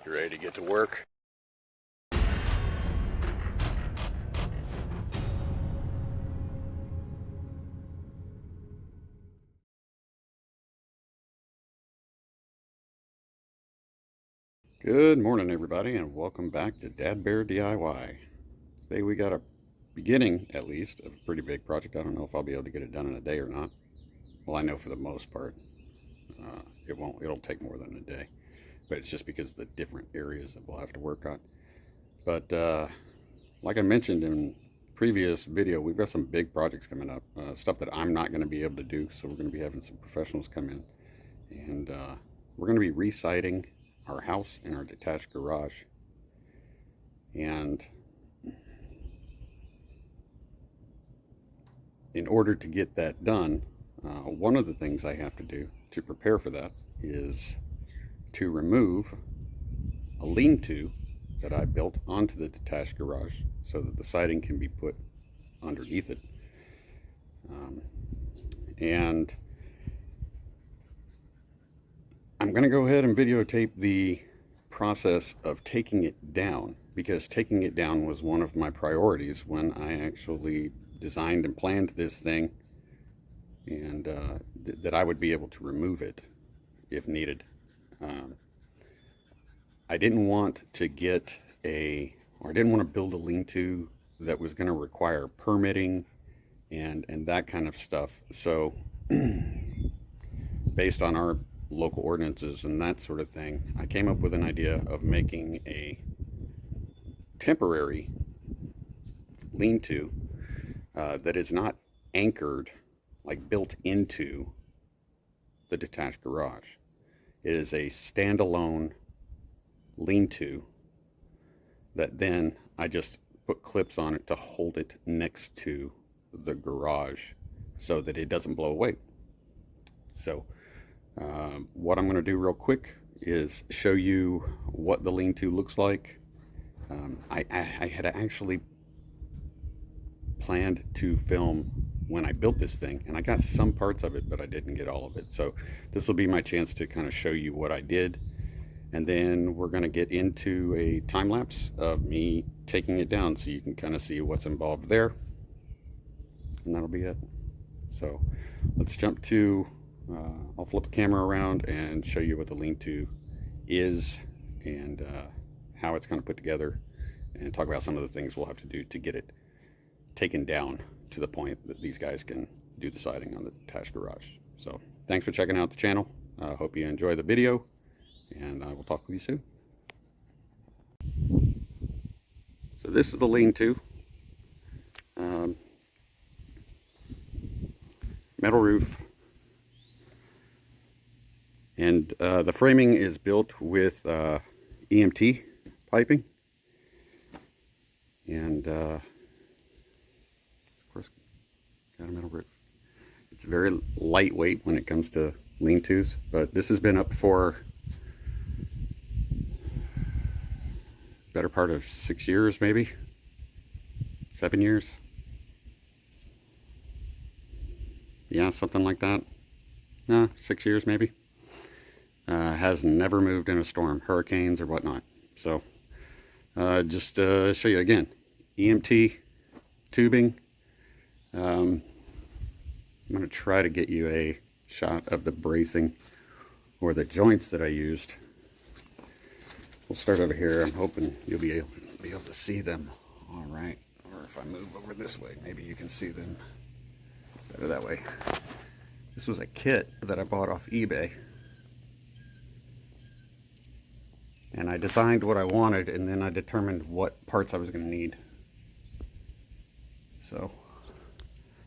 You ready to get to work? Good morning, everybody, and welcome back to Dad Bear DIY. Today we got a beginning, at least, of a pretty big project. I don't know if I'll be able to get it done in a day or not. Well, I know for the most part it'll take more than a day, but it's just because of the different areas that we'll have to work on. But like I mentioned in previous video, we've got some big projects coming up, stuff that I'm not going to be able to do, so we're going to be having some professionals come in, and we're going to be re-siding our house and our detached garage. And in order to get that done, one of the things I have to do to prepare for that is to remove a lean-to that I built onto the detached garage so that the siding can be put underneath it. And I'm going to go ahead and videotape the process of taking it down, because taking it down was one of my priorities when I actually designed and planned this thing, and that I would be able to remove it if needed. I didn't want to I didn't want to build a lean-to that was going to require permitting and that kind of stuff. So based on our local ordinances and that sort of thing, I came up with an idea of making a temporary lean-to that is not anchored, like built into the detached garage. It is a standalone lean-to that then I just put clips on it to hold it next to the garage so that it doesn't blow away. So what I'm going to do real quick is show you what the lean-to looks like. I had actually planned to film when I built this thing, and I got some parts of it, but I didn't get all of it. So this will be my chance to kind of show you what I did, and then we're going to get into a time lapse of me taking it down so you can kind of see what's involved there, and that'll be it. So let's jump to I'll flip the camera around and show you what the lean-to is and how it's kind of put together, and talk about some of the things we'll have to do to get it taken down to the point that these guys can do the siding on the detached garage. So thanks for checking out the channel. I hope you enjoy the video, and I will talk with you soon. So this is the lean-to. Metal roof, and the framing is built with EMT piping, and of course got a metal roof. It's very lightweight when it comes to lean-tos, but this has been up for better part of 6 years, maybe 7 years. Yeah, something like that. 6 years maybe. Has never moved in a storm, hurricanes or whatnot. So just show you again, EMT tubing. I'm going to try to get you a shot of the bracing or the joints that I used. We'll start over here. I'm hoping you'll be able to see them all right. Or if I move over this way, maybe you can see them better that way. This was a kit that I bought off eBay, and I designed what I wanted, and then I determined what parts I was going to need. So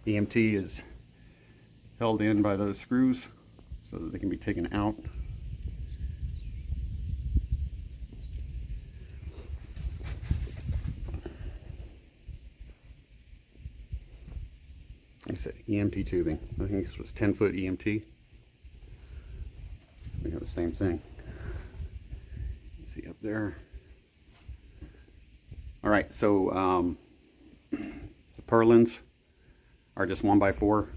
EMT is held in by those screws so that they can be taken out. Like I said, EMT tubing. I think this was 10-foot EMT. We got the same thing. See up there. All right, so the purlins are just 1x4.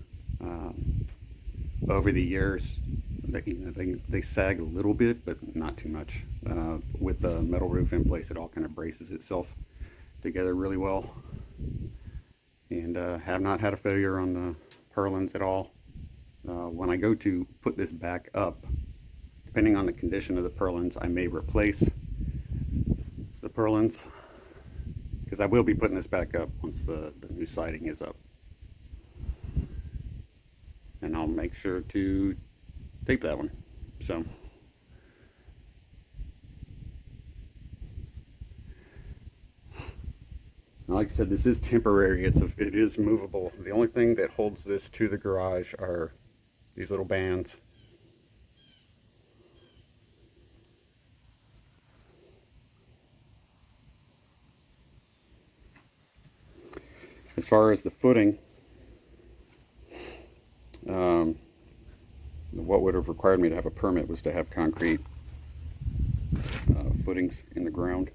Over the years, they sag a little bit, but not too much. with the metal roof in place, it all kind of braces itself together really well. And have not had a failure on the purlins at all. When I go to put this back up, depending on the condition of the purlins, I may replace the purlins, because I will be putting this back up once the new siding is up. And I'll make sure to tape that one. So like I said, this is temporary. It is movable. The only thing that holds this to the garage are these little bands. As far as the footing, what would have required me to have a permit was to have concrete footings in the ground.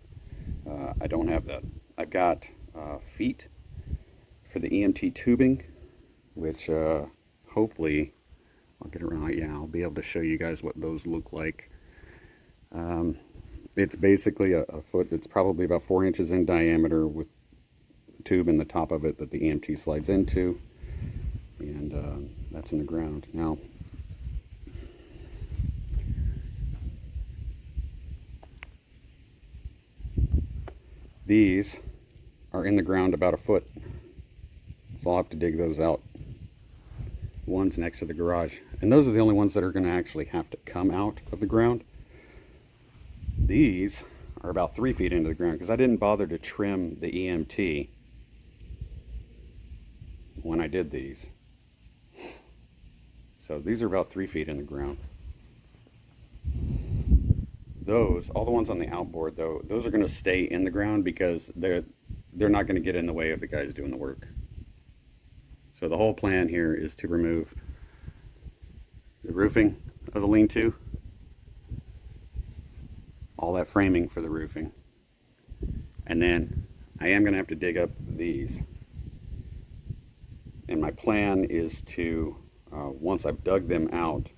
I don't have that. I've got feet for the EMT tubing, which hopefully I'll get around. Yeah, I'll be able to show you guys what those look like. It's basically a foot that's probably about 4 inches in diameter, with the tube in the top of it that the EMT slides into, and that's in the ground. Now, these are in the ground about a foot, so I'll have to dig those out. One's next to the garage, and those are the only ones that are going to actually have to come out of the ground. These are about 3 feet into the ground, because I didn't bother to trim the EMT when I did these. So these are about 3 feet in the ground. Those, all the ones on the outboard though, those are going to stay in the ground because they're not going to get in the way of the guys doing the work. So the whole plan here is to remove the roofing of the lean-to, all that framing for the roofing, and then I am going to have to dig up these. And my plan is to, once I've dug them out,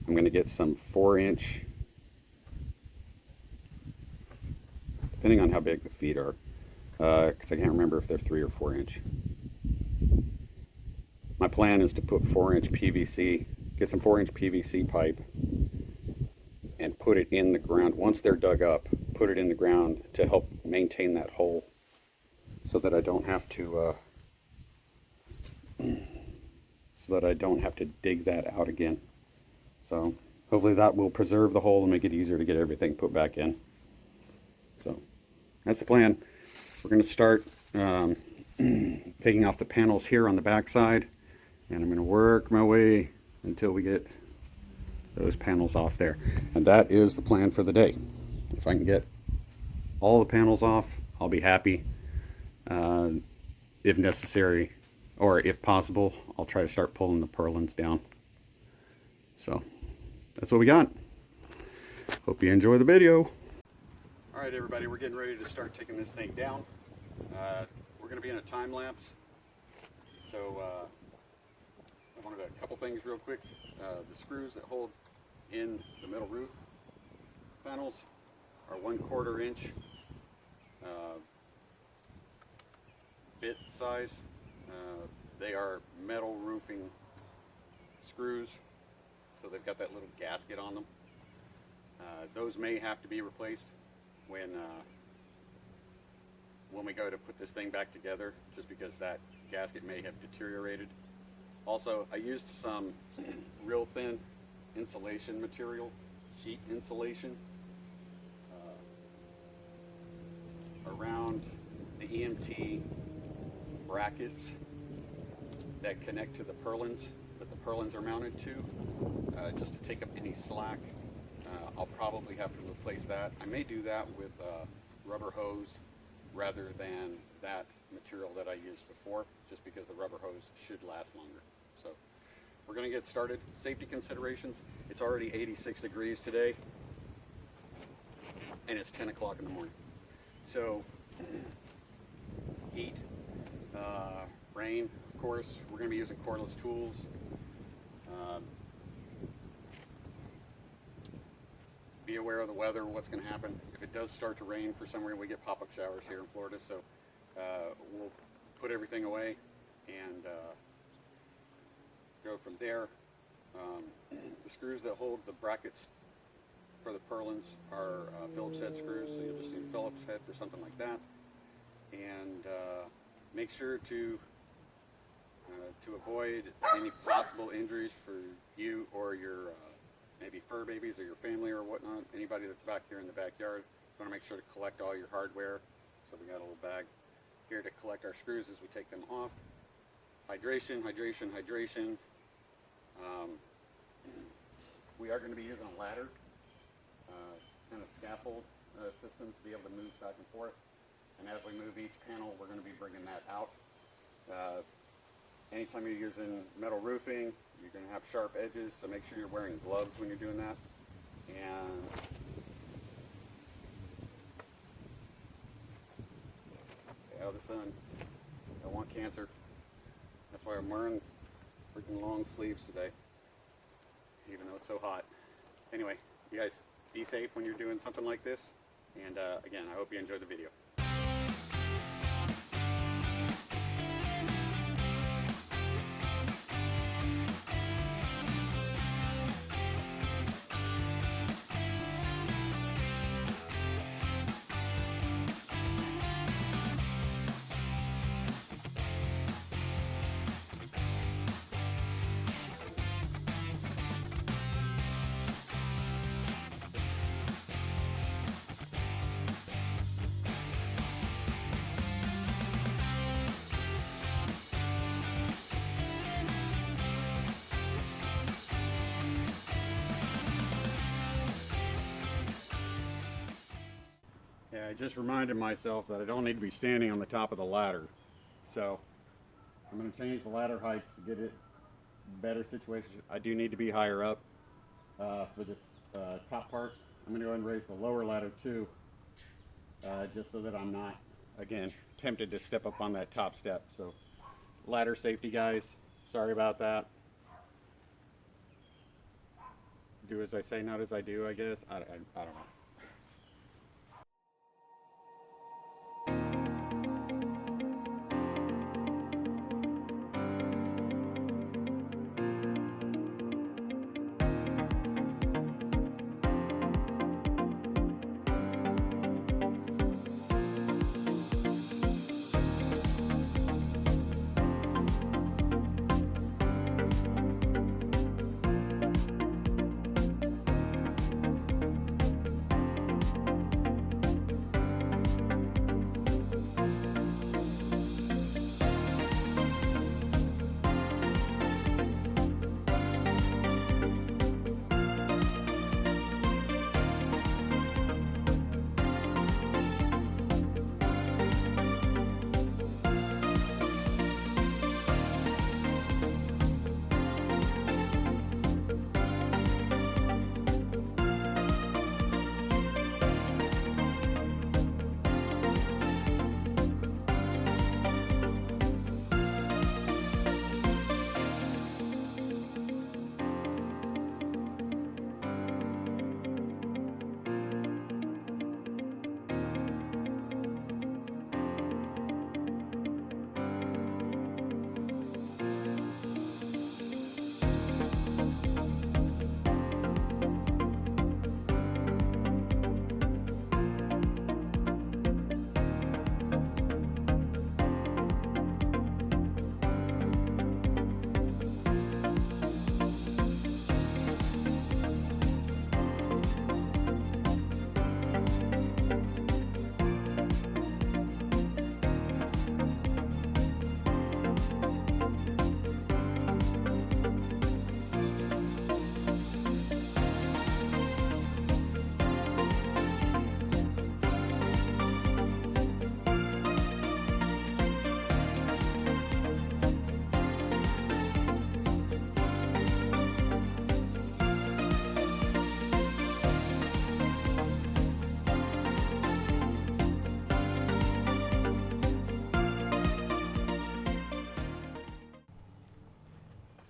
I'm going to get some 4-inch, depending on how big the feet are, because I can't remember if they're 3 or 4 inch. My plan is to put 4-inch PVC, get some 4-inch PVC pipe, and put it in the ground. Once they're dug up, put it in the ground to help maintain that hole, so that I don't have to dig that out again. So hopefully that will preserve the hole and make it easier to get everything put back in. So that's the plan. We're going to start taking off the panels here on the back side, and I'm going to work my way until we get those panels off there. And that is the plan for the day. If I can get all the panels off, I'll be happy. If necessary, or if possible, I'll try to start pulling the purlins down. So that's what we got. Hope you enjoy the video. All right, everybody, we're getting ready to start taking this thing down. We're going to be in a time lapse. So I wanted a couple things real quick. The screws that hold in the metal roof panels are 1/4 inch bit size. They are metal roofing screws, so they've got that little gasket on them. Those may have to be replaced when we go to put this thing back together, just because that gasket may have deteriorated. Also, I used some real thin insulation material, sheet insulation, around the EMT brackets that connect to the purlins, that the purlins are mounted to, just to take up any slack. I'll probably have to replace that. I may do that with rubber hose rather than that material that I used before, just because the rubber hose should last longer. So we're going to get started. Safety considerations. It's already 86 degrees today, and it's 10 o'clock in the morning. So heat, rain, of course. We're going to be using cordless tools. be aware of the weather, what's going to happen. If it does start to rain for some reason, we get pop-up showers here in Florida, so we'll put everything away and go from there. The screws that hold the brackets for the purlins are Phillips head screws, so you'll just need a Phillips head for something like that. And make sure to avoid any possible injuries for you or your maybe fur babies or your family or whatnot, anybody that's back here in the backyard. You want to make sure to collect all your hardware. So we got a little bag here to collect our screws as we take them off. Hydration, hydration, hydration. We are going to be using a ladder, kind of scaffold system to be able to move back and forth. And as we move each panel, we're going to be bringing that out. Anytime you're using metal roofing, you're going to have sharp edges, so make sure you're wearing gloves when you're doing that. And stay out of the sun. Don't want cancer. That's why I'm wearing freaking long sleeves today, even though it's so hot. Anyway, you guys be safe when you're doing something like this. And again, I hope you enjoyed the video. Yeah, I just reminded myself that I don't need to be standing on the top of the ladder. So I'm going to change the ladder heights to get it better situation. I do need to be higher up for this top part. I'm going to go ahead and raise the lower ladder too, just so that I'm not, again, tempted to step up on that top step. So ladder safety, guys. Sorry about that. Do as I say, not as I do, I guess. I don't know.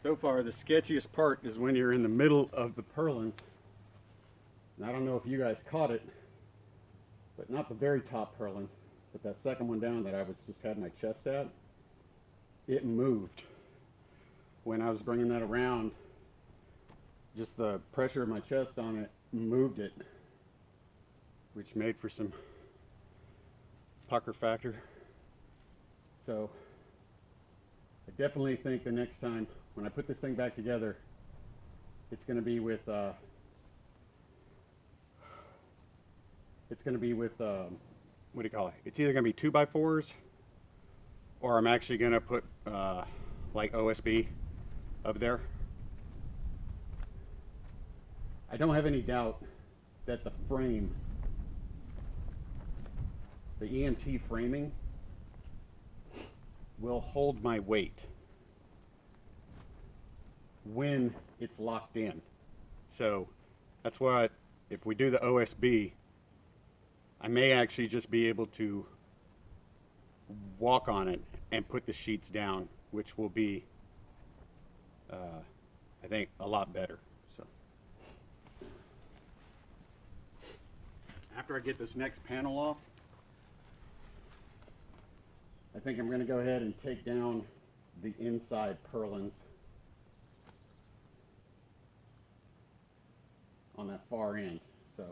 So far, the sketchiest part is when you're in the middle of the purlins. And I don't know if you guys caught it, but not the very top purlin, but that second one down that I was just had my chest at, it moved. When I was bringing that around, just the pressure of my chest on it moved it, which made for some pucker factor. So I definitely think the next time when I put this thing back together, it's going to be with what do you call it? It's either going to be 2x4s, or I'm actually going to put like OSB up there. I don't have any doubt that the frame, the EMT framing, will hold my weight when it's locked in. So that's what, if we do the OSB, I may actually just be able to walk on it and put the sheets down, which will be, I think, a lot better. So after I get this next panel off, I think I'm going to go ahead and take down the inside purlins on that far end. So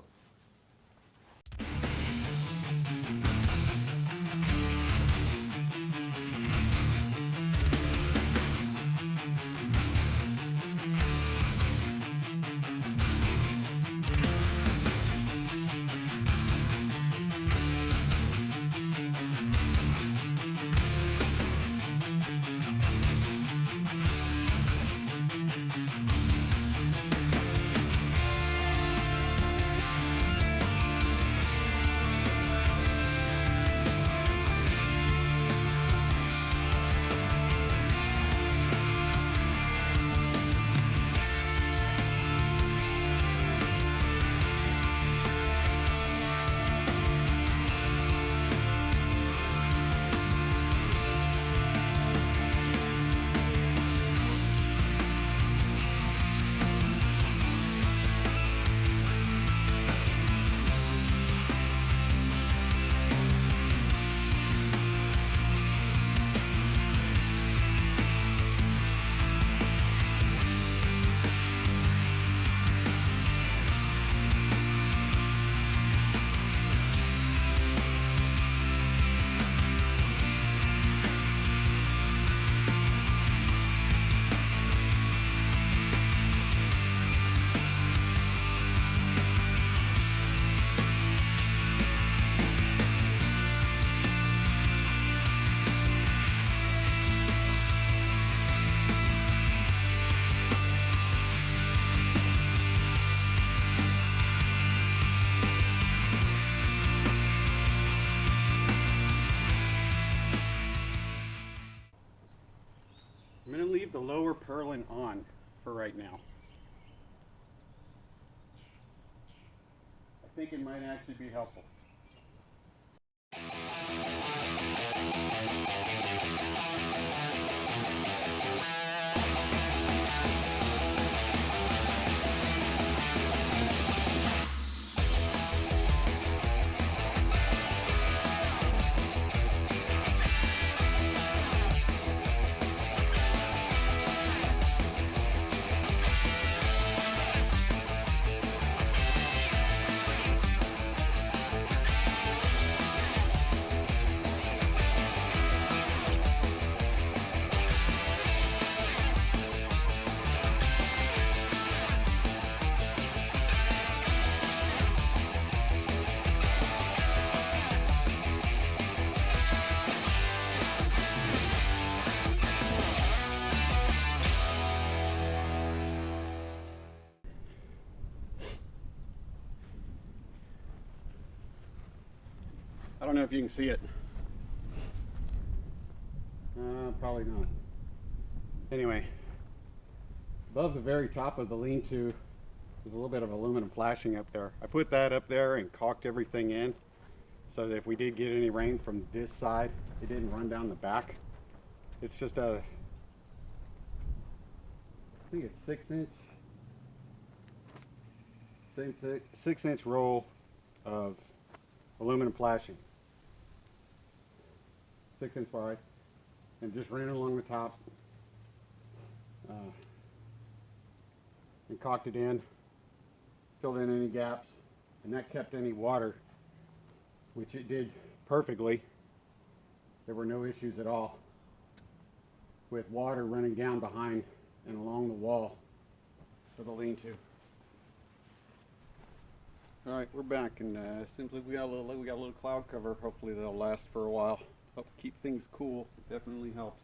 I'm going to leave the lower purlin on for right now. I think it might actually be helpful. I don't know if you can see it. Probably not. Anyway, above the very top of the lean-to, there's a little bit of aluminum flashing up there. I put that up there and caulked everything in so that if we did get any rain from this side, it didn't run down the back. It's just a, I think it's 6 6-inch roll of aluminum flashing, 6-inch wide, and just ran it along the top and caulked it in, filled in any gaps, and that kept any water, which it did perfectly. There were no issues at all with water running down behind and along the wall of the lean-to. All right, we're back, and simply we got a little cloud cover. Hopefully they'll last for a while. Help keep things cool. It definitely helps.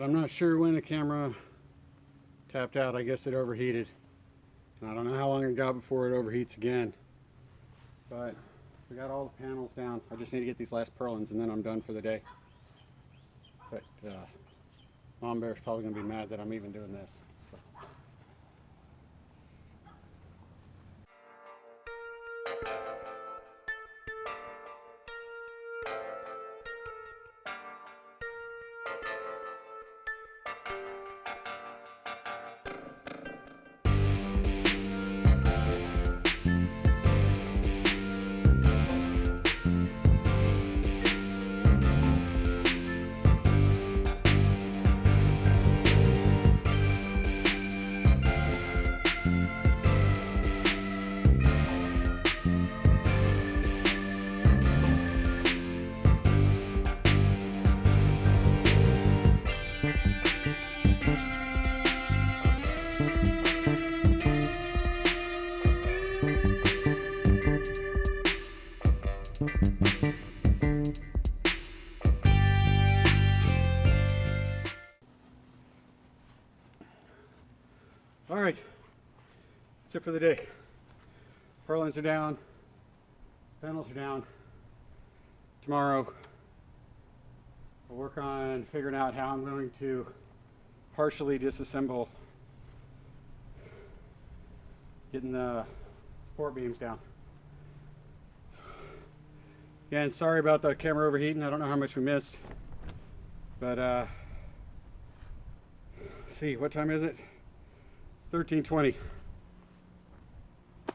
I'm not sure when the camera tapped out. I guess it overheated. And I don't know how long it got before it overheats again. But we got all the panels down. I just need to get these last purlins and then I'm done for the day. But Mom Bear's probably going to be mad that I'm even doing this. So. All right, that's it for the day. Purlins are down, panels are down. Tomorrow, I'll work on figuring out how I'm going to partially disassemble getting the support beams down. Again, sorry about the camera overheating. I don't know how much we missed, but let's see, what time is it? It's 13:20.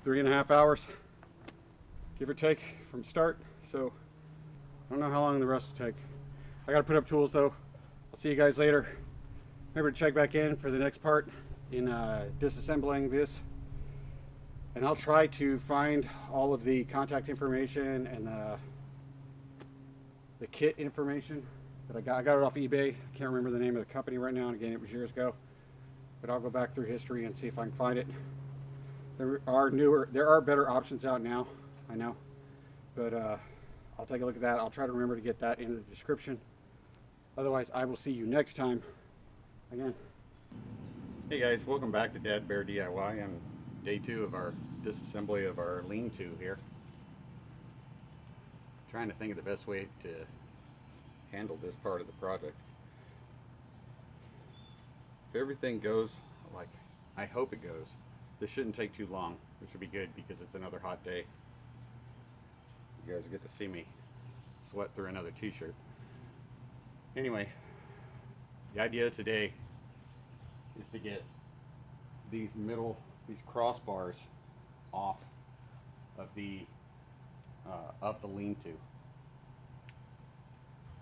3.5 hours, give or take, from start. So I don't know how long the rest will take. I gotta put up tools though. I'll see you guys later. Remember to check back in for the next part in disassembling this. And I'll try to find all of the contact information and the kit information that I got. I got it off eBay. I can't remember the name of the company right now, and again, it was years ago. But I'll go back through history and see if I can find it. There are better options out now, I know. But I'll take a look at that. I'll try to remember to get that in the description. Otherwise, I will see you next time. Again. Hey guys, welcome back to Dad Bear DIY and day 2 of our disassembly of our lean-to here. Trying to think of the best way to handle this part of the project. If everything goes like I hope it goes, this shouldn't take too long, which would be good because it's another hot day. You guys get to see me sweat through another t-shirt. Anyway, the idea today is to get these crossbars off of the lean-to.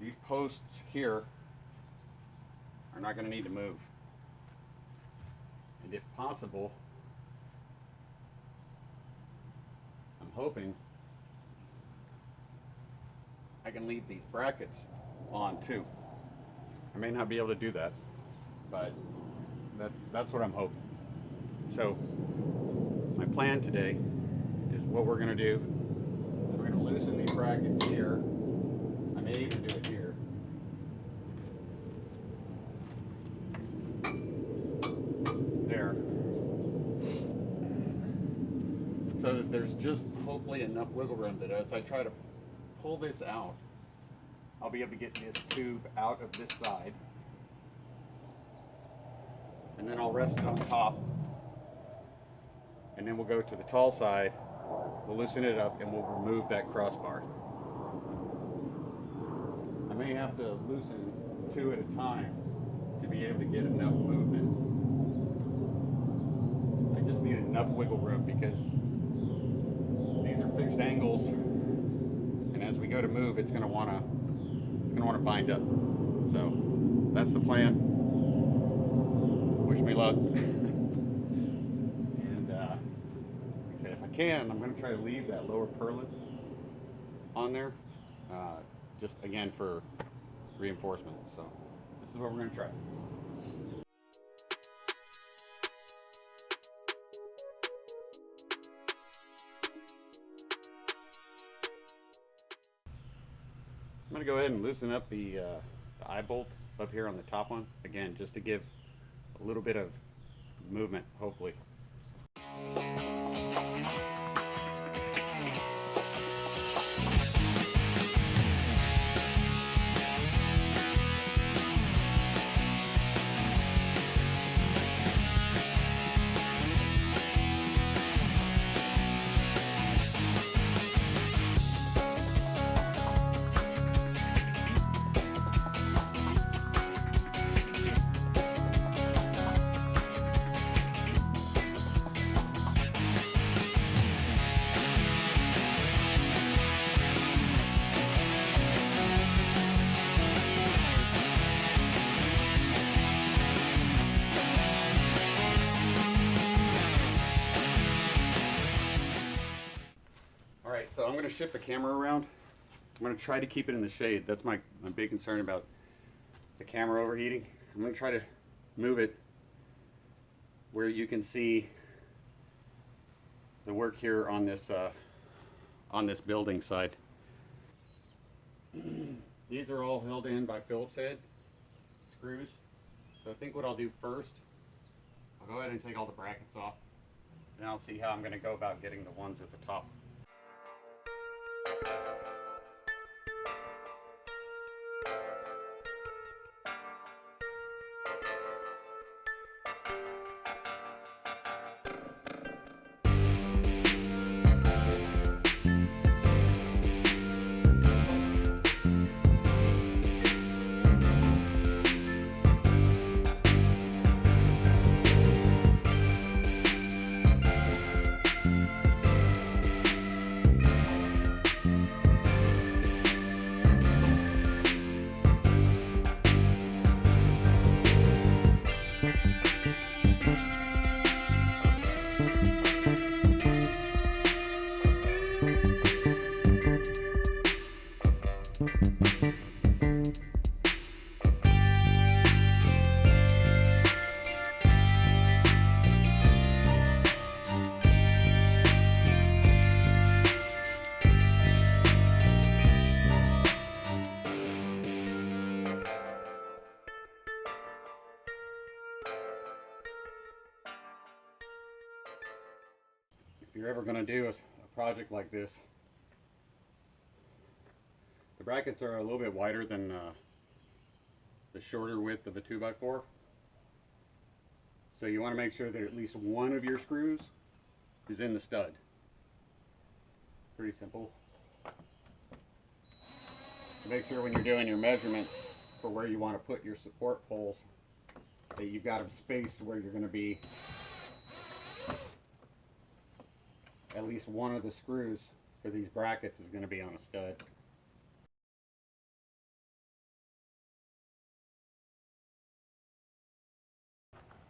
These posts here are not going to need to move, and if possible, I'm hoping I can leave these brackets on too. I may not be able to do that, but that's what I'm hoping. So my plan today is what we're going to do is we're going to loosen these brackets here. I may even do it here. There. So that there's just hopefully enough wiggle room that as I try to pull this out, I'll be able to get this tube out of this side. And then I'll rest it on top. And then we'll go to the tall side, we'll loosen it up, and we'll remove that crossbar. I may have to loosen 2 at a time to be able to get enough movement. I just need enough wiggle room because these are fixed angles, and as we go to move, it's going to want to bind up. So that's the plan. Wish me luck. And like I said, if I can, I'm going to try to leave that lower purlin on there, just again for reinforcement. So this is what we're going to try. I'm going to go ahead and loosen up the eye bolt up here on the top one, again, just to give a little bit of movement, hopefully. Alright, so I'm going to shift the camera around. I'm going to try to keep it in the shade. That's my big concern about the camera overheating. I'm going to try to move it where you can see the work here on this building side. These are all held in by Phillips head screws. So I think what I'll do first, I'll go ahead and take all the brackets off, and I'll see how I'm going to go about getting the ones at the top. If you're ever going to do a project like this, the brackets are a little bit wider than the shorter width of a 2x4. So you want to make sure that at least one of your screws is in the stud. Pretty simple. So make sure when you're doing your measurements for where you want to put your support poles that you've got them spaced where you're going to be at least one of the screws for these brackets is going to be on a stud.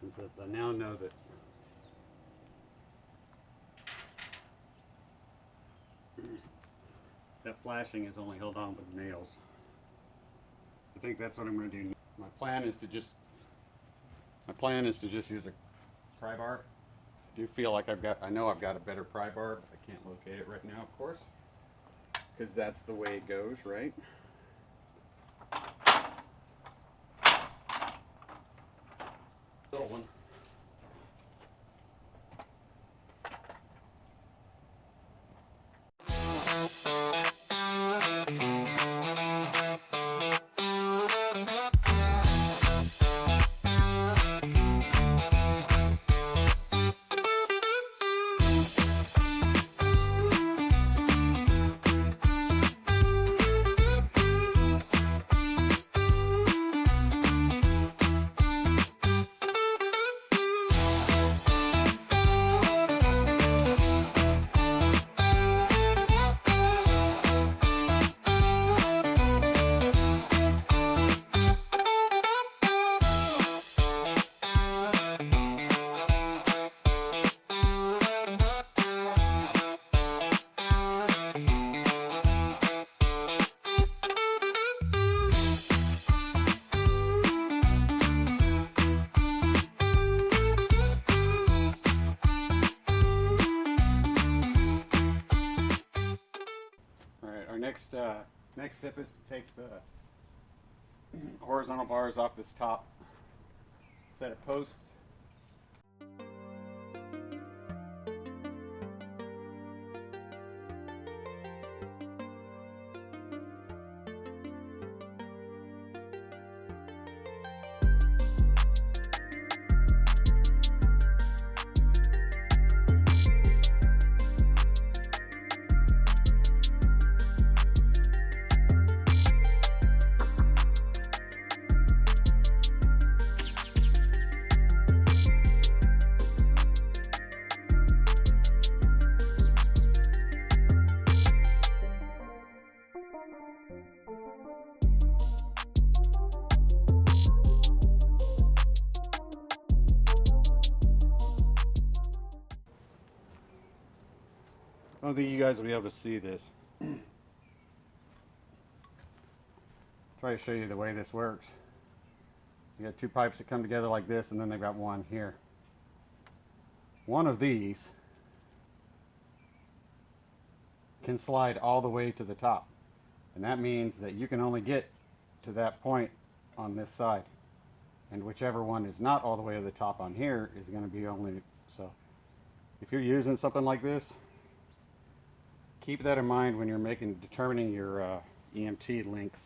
And so I now know that that flashing is only held on with nails. I think that's what I'm going to do. My plan is to just use a pry bar. I do feel like I know I've got a better pry bar, but I can't locate it right now, of course, because that's the way it goes, right? Little one. Next step is to take horizontal bars off this top set of posts. I don't think you guys will be able to see this. Try to show you the way this works. You got two pipes that come together like this, and then they've got one here. One of these can slide all the way to the top, and that means that you can only get to that point on this side, and whichever one is not all the way to the top on here is going to be only so. If you're using something like this, keep that in mind when you're determining your EMT links.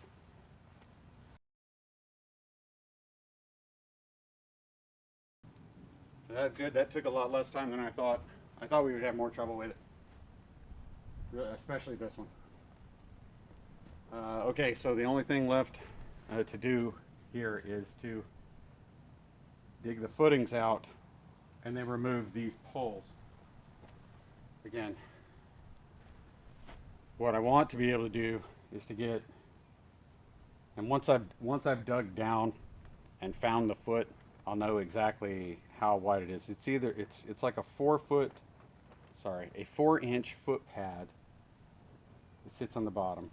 So that's good. That took a lot less time than I thought. I thought we would have more trouble with it, especially this one. Okay, so the only thing left to do here is to dig the footings out and then remove these poles. Again, what I want to be able to do is to get, and once I've dug down and found the foot, I'll know exactly how wide it is. It's like a 4-inch foot pad that sits on the bottom.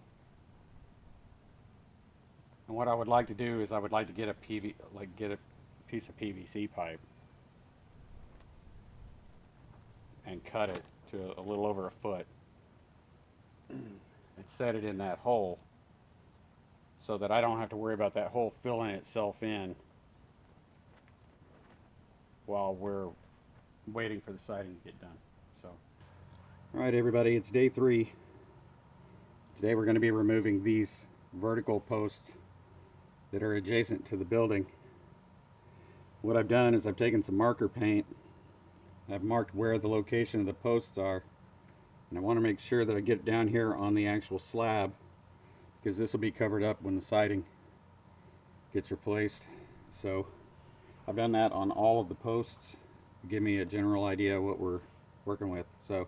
And what I would like to do is I would like to get a piece of PVC pipe and cut it to a little over a foot and set it in that hole so that I don't have to worry about that hole filling itself in while we're waiting for the siding to get done. So, all right, everybody, it's day 3. Today we're going to be removing these vertical posts that are adjacent to the building. What I've done is I've taken some marker paint. I've marked where the location of the posts are, and I want to make sure that I get down here on the actual slab, because this will be covered up when the siding gets replaced. So I've done that on all of the posts to give me a general idea of what we're working with. So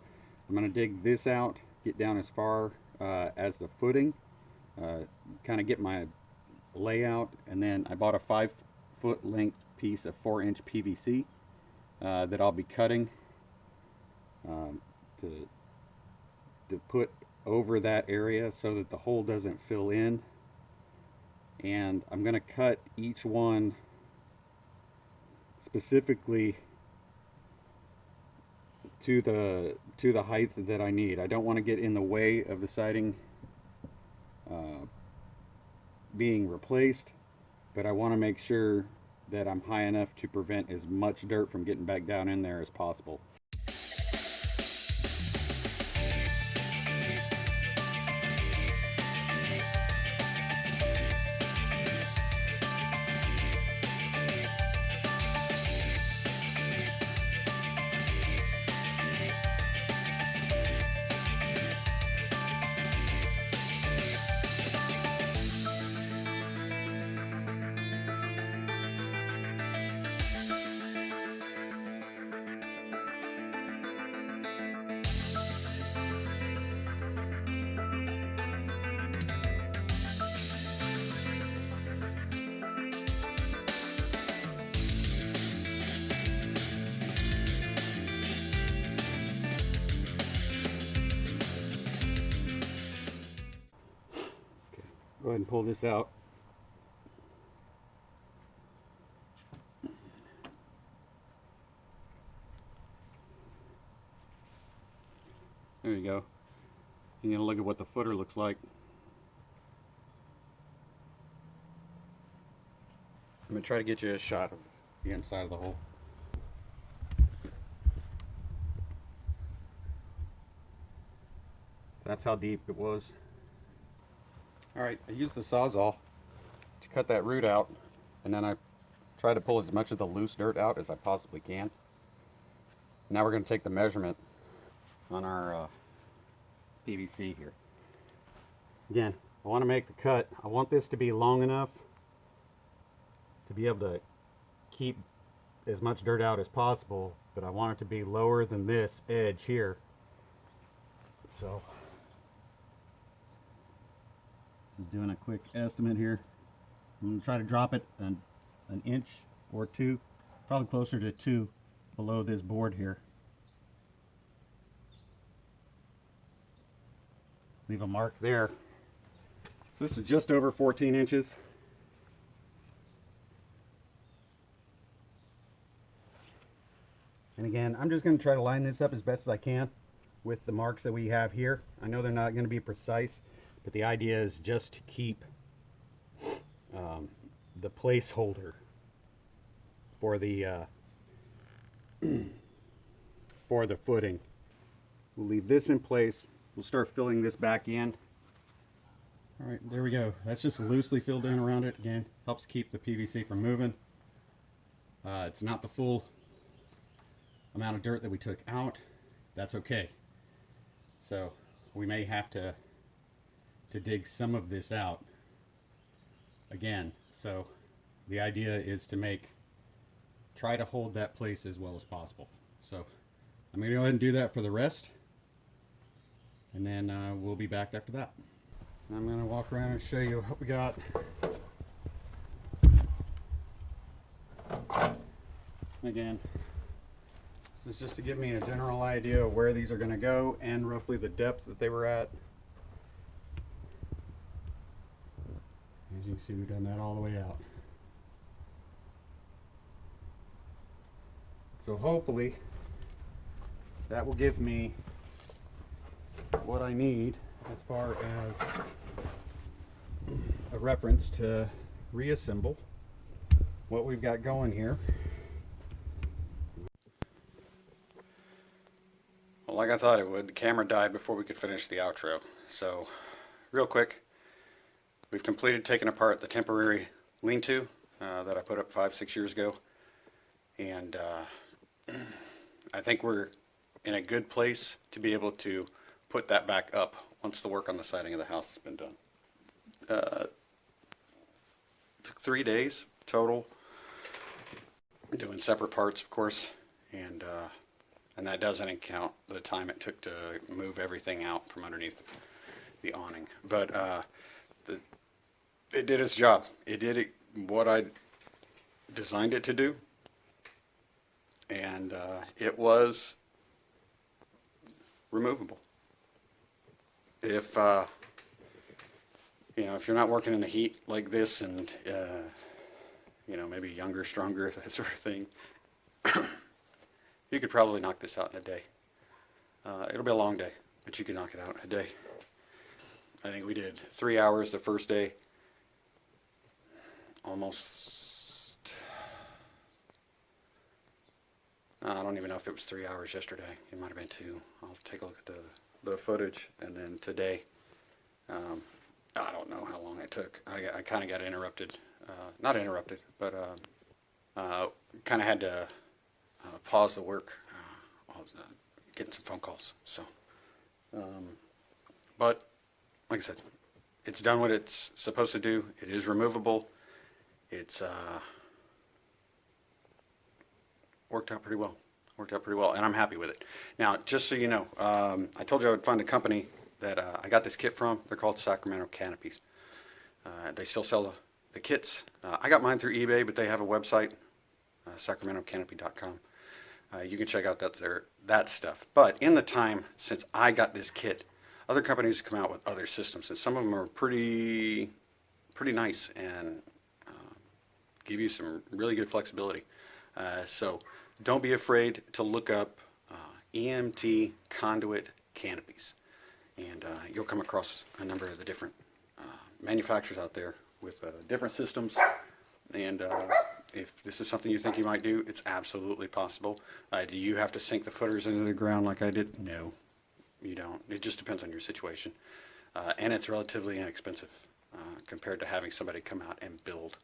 I'm going to dig this out, get down as far as the footing, kind of get my layout, and then I bought a 5-foot length piece of 4-inch PVC that I'll be cutting to put over that area so that the hole doesn't fill in. And I'm going to cut each one specifically to the height that I need. I don't want to get in the way of the siding being replaced, but I want to make sure that I'm high enough to prevent as much dirt from getting back down in there as possible. Go ahead and pull this out. There you go. You're going to look at what the footer looks like. I'm going to try to get you a shot of the inside of the hole. That's how deep it was. Alright, I used the Sawzall to cut that root out, and then I try to pull as much of the loose dirt out as I possibly can. Now we're going to take the measurement on our PVC here. Again, I want to make the cut. I want this to be long enough to be able to keep as much dirt out as possible, but I want it to be lower than this edge here. So, just doing a quick estimate here. I'm going to try to drop it an inch or two, probably closer to 2 below this board here. Leave a mark there. So this is just over 14 inches. And again, I'm just going to try to line this up as best as I can with the marks that we have here. I know they're not going to be precise, but the idea is just to keep the placeholder for the footing. We'll leave this in place. We'll start filling this back in. All right, there we go. That's just loosely filled in around it. Again, helps keep the PVC from moving. It's not the full amount of dirt that we took out. That's okay. So we may have to dig some of this out again. So the idea is to try to hold that place as well as possible. So I'm going to go ahead and do that for the rest, and then we'll be back after that. I'm going to walk around and show you what we got. Again, this is just to give me a general idea of where these are going to go and roughly the depth that they were at. As you can see, we've done that all the way out. So hopefully that will give me what I need as far as a reference to reassemble what we've got going here. Well, like I thought it would, the camera died before we could finish the outro. So, real quick, we've completed taking apart the temporary lean-to that I put up 5-6 years ago. And I think we're in a good place to be able to put that back up once the work on the siding of the house has been done. It took 3 days total, doing separate parts, of course, and that doesn't count the time it took to move everything out from underneath the awning. But it did its job. It did what I designed it to do, and it was removable. If you know, if you're not working in the heat like this, and you know, maybe younger, stronger, that sort of thing, you could probably knock this out in a day. It'll be a long day, but you can knock it out in a day. I think we did 3 hours the first day, almost, I don't even know if it was 3 hours yesterday. It might have been 2. I'll take a look at the footage. And then today, I don't know how long it took. I kind of got interrupted. Not interrupted, but kind of had to pause the work. I was getting some phone calls. So, but like I said, it's done what it's supposed to do. It is removable. It's worked out pretty well. Worked out pretty well, and I'm happy with it. Now, just so you know, I told you I would find a company that I got this kit from. They're called Sacramento Canopies. They still sell the kits. I got mine through eBay, but they have a website, sacramentocanopy.com. You can check out that stuff. But in the time since I got this kit, other companies have come out with other systems, and some of them are pretty nice and give you some really good flexibility. So don't be afraid to look up EMT Conduit Canopies, and you'll come across a number of the different manufacturers out there with different systems And if this is something you think you might do, it's absolutely possible. Do you have to sink the footers into the ground like I did? No, you don't. It just depends on your situation. And it's relatively inexpensive compared to having somebody come out and build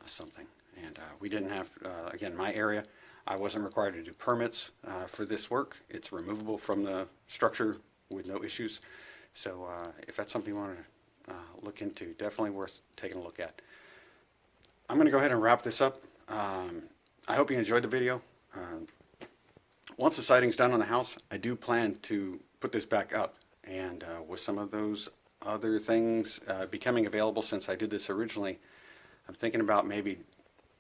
something. And we didn't have, again, my area, I wasn't required to do permits for this work. It's removable from the structure with no issues. So if that's something you want to look into, definitely worth taking a look at. I'm going to go ahead and wrap this up. I hope you enjoyed the video. Once the siding's done on the house, I do plan to put this back up. And with some of those other things becoming available since I did this originally, I'm thinking about maybe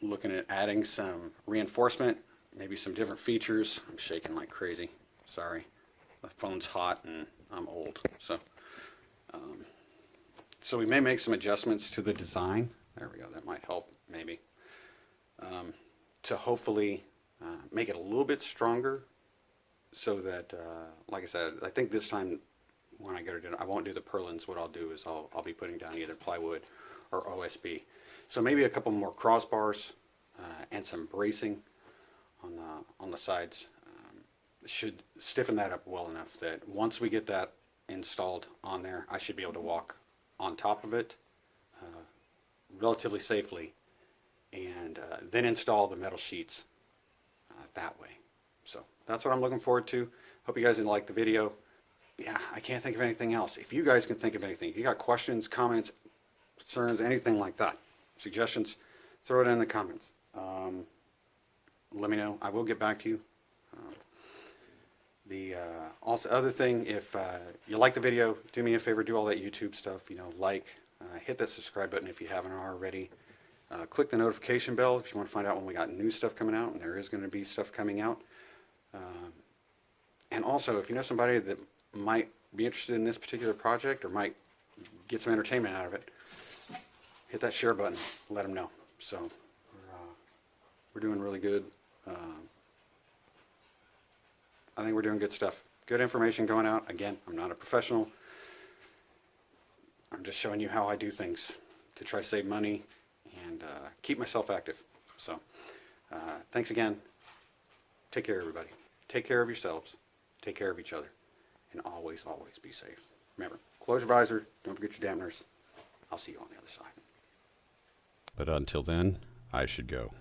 looking at adding some reinforcement, maybe some different features. I'm shaking like crazy. Sorry. My phone's hot and I'm old. So we may make some adjustments to the design. There we go. That might help maybe. To hopefully make it a little bit stronger so that, like I said, I think this time when I go to do it, I won't do the purlins. What I'll do is I'll be putting down either plywood or OSB. So maybe a couple more crossbars and some bracing on the sides should stiffen that up well enough that once we get that installed on there, I should be able to walk on top of it relatively safely, and then install the metal sheets that way. So that's what I'm looking forward to. Hope you guys didn't like the video. Yeah, I can't think of anything else. If you guys can think of anything, if you got questions, comments, concerns, anything like that, suggestions, throw it in the comments. Let me know. I will get back to you. Also other thing, if you like the video, do me a favor, do all that YouTube stuff, like, hit that subscribe button if you haven't already. Click the notification bell if you want to find out when we got new stuff coming out, and there is going to be stuff coming out. And also, if you know somebody that might be interested in this particular project or might get some entertainment out of it, hit that share button, let them know. So we're doing really good. I think we're doing good stuff. Good information going out. Again, I'm not a professional. I'm just showing you how I do things to try to save money and keep myself active. So thanks again. Take care, everybody. Take care of yourselves. Take care of each other. And always, always be safe. Remember, close your visor. Don't forget your dampeners. I'll see you on the other side. But until then, I should go.